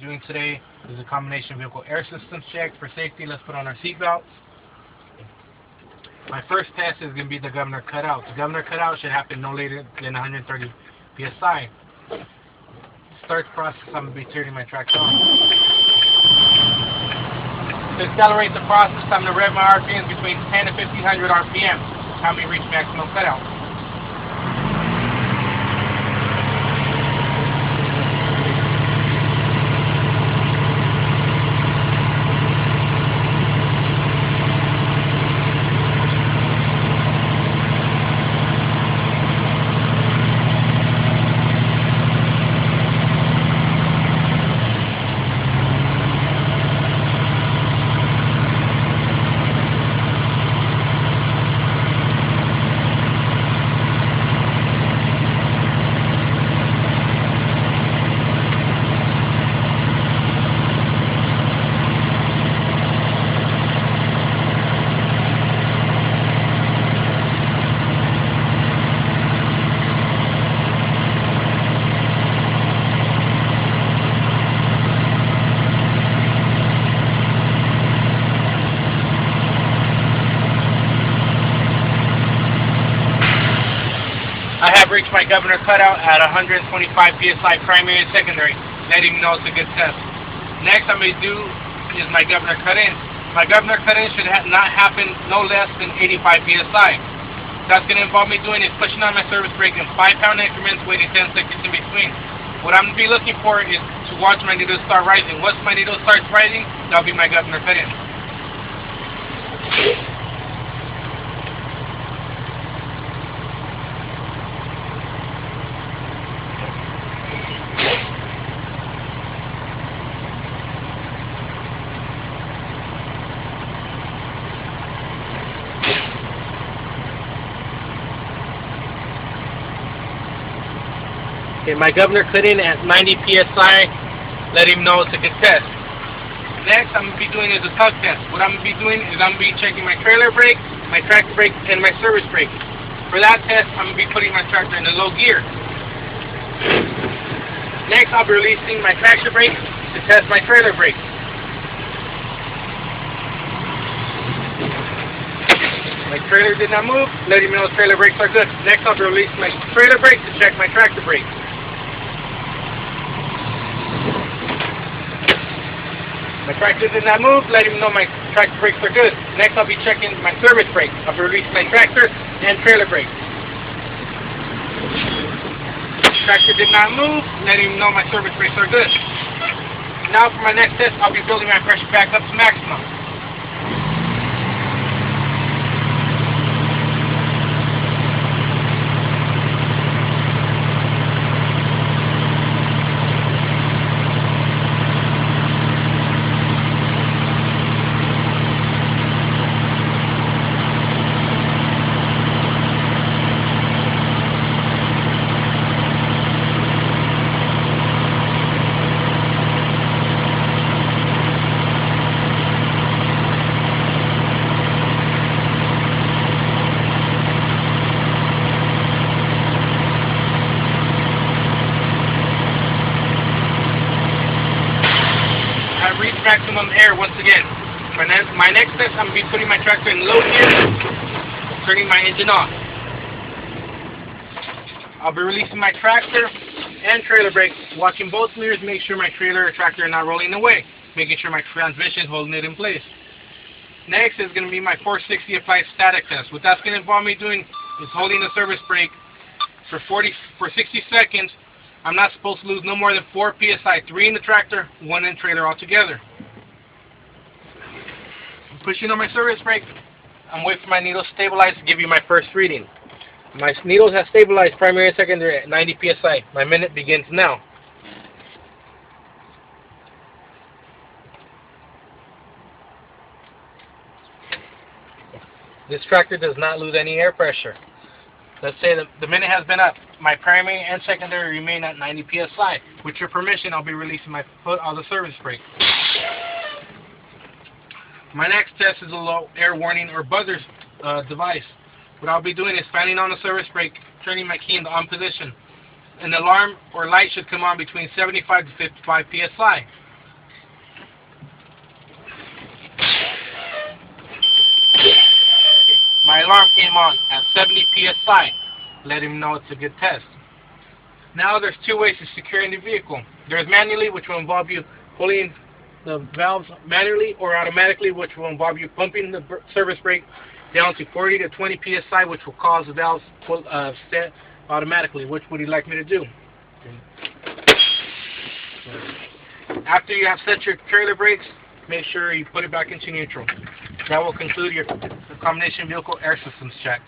doing today is a combination vehicle air systems check. For safety, let's put on our seatbelts. My first test is going to be the governor cutout. The governor cutout should happen no later than 130 psi. Start the process, I'm going to be turning my tractor on. To accelerate the process, I'm going to rev my RPMs between 10 and 1500 RPM. Help me reach maximum cutout. I have reached my governor cutout at 125 psi primary and secondary, letting me know it's a good test. Next I'm going to do is my governor cut-in. My governor cut-in should not happen no less than 85 psi. That's going to involve me doing is pushing on my service brake in 5-pound increments, waiting 10 seconds in between. What I'm going to be looking for is to watch my needle start rising. Once my needle starts rising, that'll be my governor cut-in. Okay, my governor cut in at 90 psi, let him know it's a good test. Next, I'm going to be doing is a tug test. What I'm going to be doing is I'm going to be checking my trailer brake, my tractor brake, and my service brake. For that test, I'm going to be putting my tractor in the low gear. Next, I'll be releasing my tractor brake to test my trailer brake. My trailer did not move, letting me know trailer brakes are good. Next, I'll be releasing my trailer brake to check my tractor brake. My tractor did not move, letting me know my tractor brakes are good. Next, I'll be checking my service brake. I'll be releasing my tractor and trailer brake. Tractor did not move, letting me know my service brakes are good. Now for my next test, I'll be building my pressure back up to maximum. Reach maximum air once again. My next step, I'm going to be putting my tractor in low gear, turning my engine off. I'll be releasing my tractor and trailer brake, watching both mirrors, make sure my trailer or tractor are not rolling away, making sure my transmission is holding it in place. Next is going to be my 460 applied static test. What that's going to involve me doing is holding the service brake for 60 seconds. I'm not supposed to lose no more than 4 psi, 3 in the tractor, 1 in the trailer altogether. I'm pushing on my service brake. I'm waiting for my needles to stabilize to give you my first reading. My needles have stabilized primary and secondary at 90 psi. My minute begins now. This tractor does not lose any air pressure. Let's say the minute has been up. My primary and secondary remain at 90 psi. With your permission, I'll be releasing my foot on the service brake. My next test is a low air warning or buzzer device. What I'll be doing is fanning on the service brake, turning my key into on position. An alarm or light should come on between 75 to 55 psi. My alarm came on at 70 psi, letting me know it's a good test. Now there's two ways to secure the vehicle. There's manually, which will involve you pulling the valves manually, or automatically, which will involve you pumping the service brake down to 40 to 20 psi, which will cause the valves set automatically. Which would you like me to do? After you have set your trailer brakes, make sure you put it back into neutral. That will conclude your combination vehicle air systems check.